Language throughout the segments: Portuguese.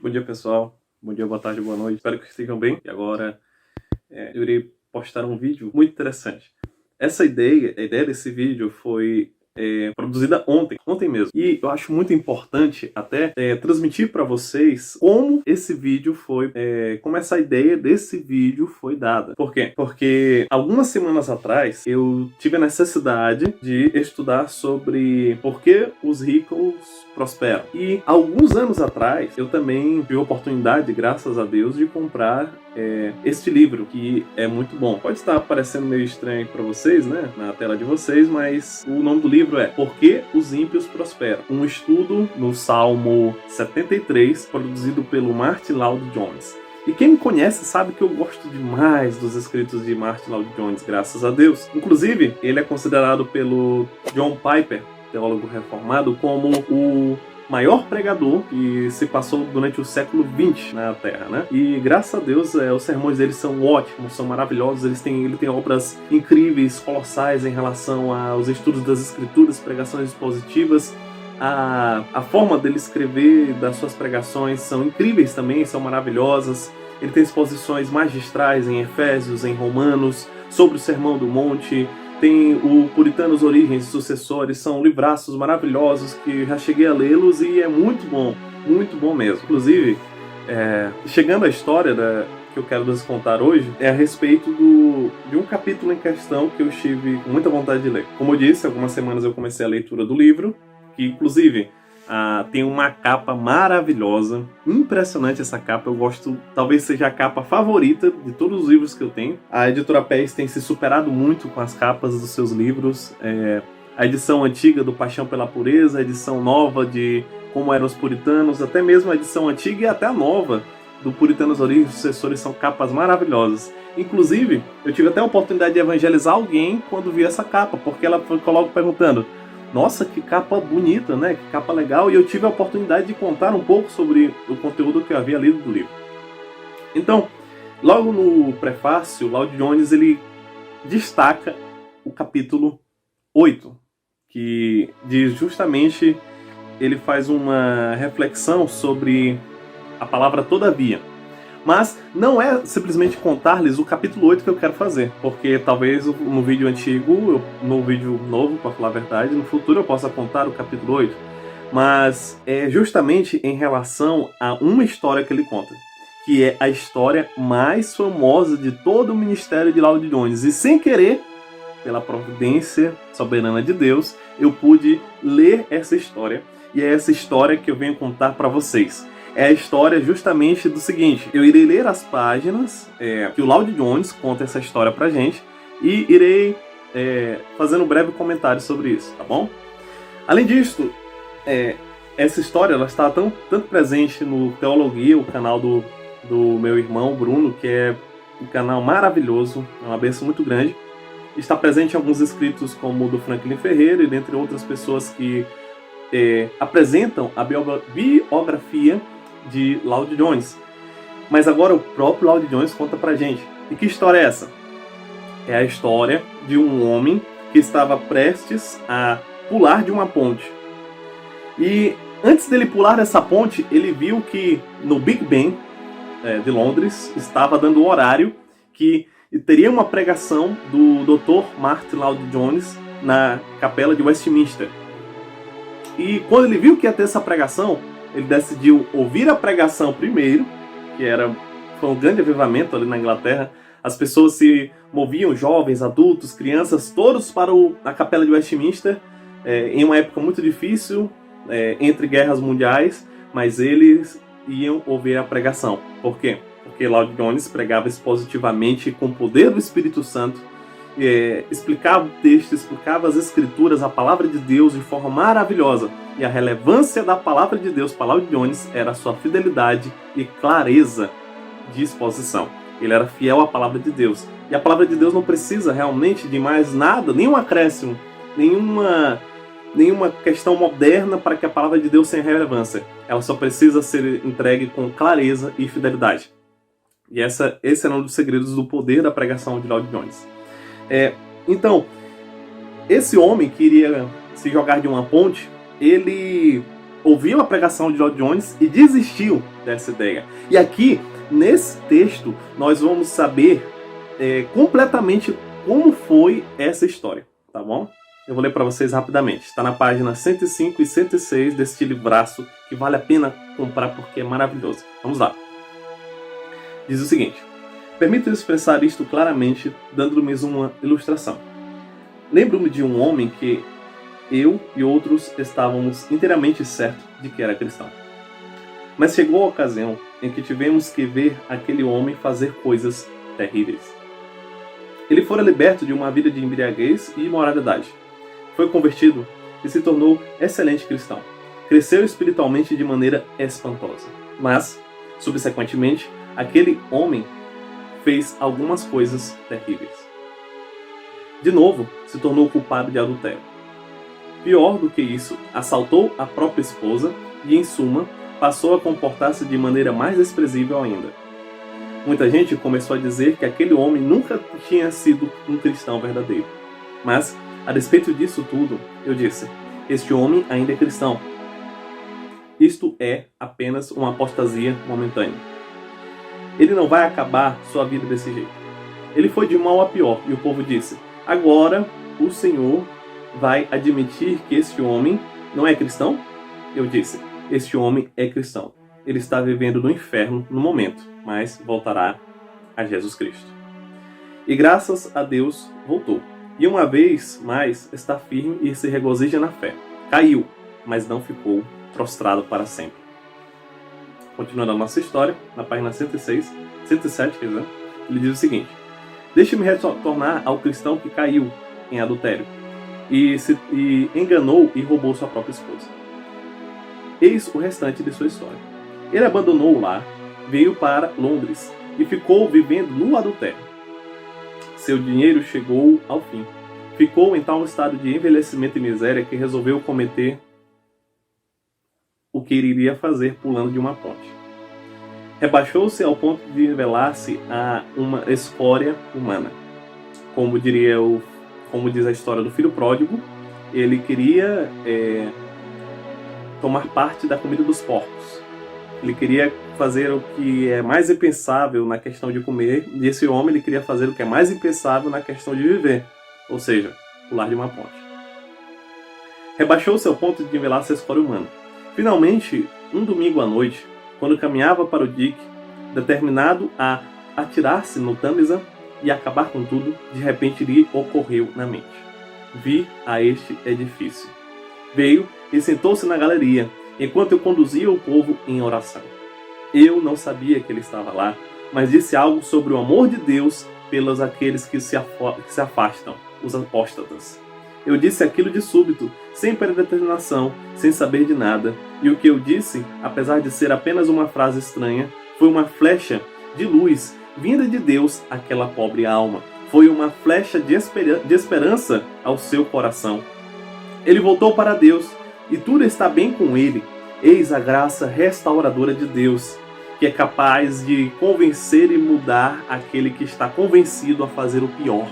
Bom dia, pessoal. Bom dia, boa tarde, boa noite. Espero que estejam bem. E agora eu irei postar um vídeo muito interessante. A ideia desse vídeo foi produzida ontem mesmo. E eu acho muito importante até transmitir para vocês como esse vídeo foi, como essa ideia desse vídeo foi dada. Por quê? Porque algumas semanas atrás eu tive a necessidade de estudar sobre por que os ricos prosperam. E alguns anos atrás eu também tive a oportunidade, graças a Deus, de comprar este livro, que é muito bom. Pode estar parecendo meio estranho para vocês, né, na tela de vocês, mas o nome do livro é Por que os ímpios prosperam? Um estudo no Salmo 73, produzido pelo Martyn Lloyd-Jones. E quem me conhece sabe que eu gosto demais dos escritos de Martyn Lloyd-Jones, graças a Deus. Inclusive, ele é considerado pelo John Piper, teólogo reformado, como o maior pregador que se passou durante o século XX na Terra, né? E graças a Deus os sermões deles são ótimos, são maravilhosos. Ele tem obras incríveis, colossais em relação aos estudos das Escrituras, pregações expositivas. A forma dele escrever das suas pregações são incríveis também, são maravilhosas. Ele tem exposições magistrais em Efésios, em Romanos, sobre o Sermão do Monte. Tem o Puritanos, Origens e Sucessores, são livraços maravilhosos que já cheguei a lê-los e é muito bom mesmo. Inclusive, chegando à história que eu quero lhes contar hoje, é a respeito de um capítulo em questão que eu tive muita vontade de ler. Como eu disse, algumas semanas eu comecei a leitura do livro, que inclusive tem uma capa maravilhosa, impressionante essa capa. Eu gosto, talvez seja a capa favorita de todos os livros que eu tenho. A editora Pés tem se superado muito com as capas dos seus livros. A edição antiga do Paixão pela Pureza, a edição nova de Como Eram os Puritanos, até mesmo a edição antiga e até a nova do Puritanos, Origens e Sucessores são capas maravilhosas. Inclusive, eu tive até a oportunidade de evangelizar alguém quando vi essa capa, porque ela ficou logo perguntando: nossa, que capa bonita, né? Que capa legal. E eu tive a oportunidade de contar um pouco sobre o conteúdo que eu havia lido do livro. Então, logo no prefácio, Lloyd-Jones ele destaca o capítulo 8, que diz justamente, ele faz uma reflexão sobre a palavra todavia. Mas não é simplesmente contar-lhes o capítulo 8 que eu quero fazer, porque talvez no vídeo antigo, no vídeo novo, para falar a verdade, no futuro eu possa contar o capítulo 8. Mas é justamente em relação a uma história que ele conta, que é a história mais famosa de todo o ministério de Lloyd-Jones. E sem querer, pela providência soberana de Deus, eu pude ler essa história. E é essa história que eu venho contar para vocês. É a história justamente do seguinte: eu irei ler as páginas que o Lloyd-Jones conta essa história pra gente e irei fazer um breve comentário sobre isso, tá bom? Além disso, essa história ela está tanto presente no Teologia, o canal do meu irmão Bruno, que é um canal maravilhoso, é uma bênção muito grande. Está presente em alguns escritos como o do Franklin Ferreira e dentre outras pessoas que apresentam a biografia de Lloyd-Jones. Mas agora o próprio Lloyd-Jones conta pra gente. E que história é essa? É a história de um homem que estava prestes a pular de uma ponte. E antes dele pular essa ponte, ele viu que no Big Ben de Londres estava dando o horário que teria uma pregação do Dr. Martyn Lloyd-Jones na capela de Westminster. E quando ele viu que ia ter essa pregação, ele decidiu ouvir a pregação primeiro, que foi um grande avivamento ali na Inglaterra. As pessoas se moviam, jovens, adultos, crianças, todos para a capela de Westminster, em uma época muito difícil, entre guerras mundiais, mas eles iam ouvir a pregação. Por quê? Porque Lloyd-Jones pregava expositivamente com o poder do Espírito Santo, explicava o texto, explicava as Escrituras, a palavra de Deus de forma maravilhosa. E a relevância da palavra de Deus para Lloyd-Jones era a sua fidelidade e clareza de exposição. Ele era fiel à palavra de Deus. E a palavra de Deus não precisa realmente de mais nada, nenhum acréscimo, nenhuma questão moderna para que a palavra de Deus tenha relevância. Ela só precisa ser entregue com clareza e fidelidade. E esse era um dos segredos do poder da pregação de Lloyd-Jones. Então, esse homem que iria se jogar de uma ponte, ele ouviu a pregação de Lloyd Jones e desistiu dessa ideia. E aqui, nesse texto, nós vamos saber completamente como foi essa história, tá bom? Eu vou ler para vocês rapidamente. Está na página 105 e 106 deste livraço que vale a pena comprar porque é maravilhoso. Vamos lá. Diz o seguinte: permita-me expressar isto claramente, dando-lhes uma ilustração. Lembro-me de um homem que eu e outros estávamos inteiramente certos de que era cristão. Mas chegou a ocasião em que tivemos que ver aquele homem fazer coisas terríveis. Ele fora liberto de uma vida de embriaguez e imoralidade. Foi convertido e se tornou excelente cristão. Cresceu espiritualmente de maneira espantosa. Mas, subsequentemente, aquele homem fez algumas coisas terríveis. De novo, se tornou culpado de adultério. Pior do que isso, assaltou a própria esposa e, em suma, passou a comportar-se de maneira mais desprezível ainda. Muita gente começou a dizer que aquele homem nunca tinha sido um cristão verdadeiro. Mas, a despeito disso tudo, eu disse: este homem ainda é cristão. Isto é apenas uma apostasia momentânea. Ele não vai acabar sua vida desse jeito. Ele foi de mal a pior, e o povo disse: agora o Senhor vai admitir que este homem não é cristão? Eu disse: este homem é cristão. Ele está vivendo no inferno no momento, mas voltará a Jesus Cristo. E graças a Deus voltou. E uma vez mais está firme e se regozija na fé. Caiu, mas não ficou prostrado para sempre. Continuando a nossa história, na página 107, ele diz o seguinte: deixe-me retornar ao cristão que caiu em adultério e enganou e roubou sua própria esposa. Eis o restante de sua história. Ele abandonou o lar, veio para Londres e ficou vivendo no adultério. Seu dinheiro chegou ao fim. Ficou em tal estado de envelhecimento e miséria que resolveu cometer o que iria fazer pulando de uma ponte. Rebaixou-se ao ponto de nivelar-se a uma escória humana. Como diz a história do filho pródigo, ele queria tomar parte da comida dos porcos. Ele queria fazer o que é mais impensável na questão de comer, e esse homem ele queria fazer o que é mais impensável na questão de viver, ou seja, pular de uma ponte. Rebaixou-se ao ponto de nivelar-se a escória humana. Finalmente, um domingo à noite, quando caminhava para o dique, determinado a atirar-se no Tâmisa e acabar com tudo, de repente lhe ocorreu na mente: vi a este edifício. Veio e sentou-se na galeria, enquanto eu conduzia o povo em oração. Eu não sabia que ele estava lá, mas disse algo sobre o amor de Deus pelos aqueles que se afastam, os apóstatas. Eu disse aquilo de súbito, sem predeterminação, sem saber de nada, e o que eu disse, apesar de ser apenas uma frase estranha, foi uma flecha de luz vinda de Deus àquela pobre alma. Foi uma flecha de esperança ao seu coração. Ele voltou para Deus, e tudo está bem com ele. Eis a graça restauradora de Deus, que é capaz de convencer e mudar aquele que está convencido a fazer o pior.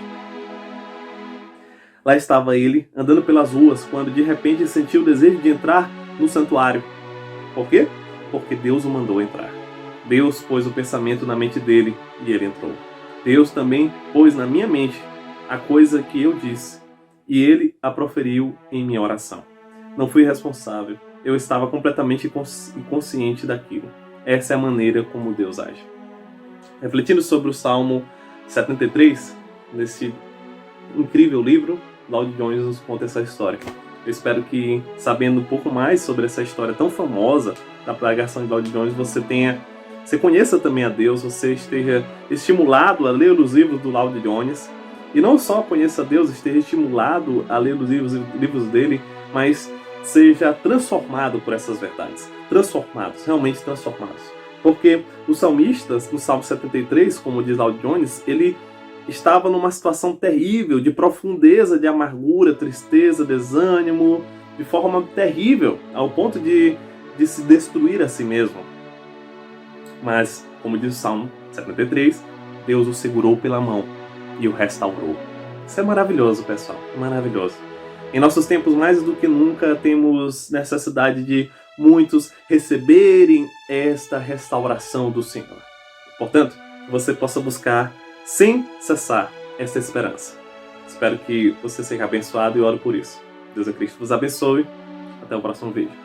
Lá estava ele, andando pelas ruas, quando de repente sentiu o desejo de entrar no santuário. Por quê? Porque Deus o mandou entrar. Deus pôs o pensamento na mente dele e ele entrou. Deus também pôs na minha mente a coisa que eu disse, e ele a proferiu em minha oração. Não fui responsável, eu estava completamente inconsciente daquilo. Essa é a maneira como Deus age. Refletindo sobre o Salmo 73, nesse incrível livro, Lloyd Jones nos conta essa história. Eu espero que, sabendo um pouco mais sobre essa história tão famosa da pregação de Lloyd Jones, você conheça também a Deus, você esteja estimulado a ler os livros do Lloyd Jones, e não só conheça a Deus, esteja estimulado a ler os livros dele, mas seja transformado por essas verdades. Transformados, realmente transformados. Porque os salmistas, no Salmo 73, como diz Lloyd Jones, ele estava numa situação terrível, de profundeza, de amargura, tristeza, desânimo, de forma terrível, ao ponto de se destruir a si mesmo. Mas, como diz o Salmo 73, Deus o segurou pela mão e o restaurou. Isso é maravilhoso, pessoal, maravilhoso. Em nossos tempos, mais do que nunca, temos necessidade de muitos receberem esta restauração do Senhor. Portanto, que você possa buscar sem cessar essa esperança. Espero que você seja abençoado e oro por isso. Deus e Cristo vos abençoe. Até o próximo vídeo.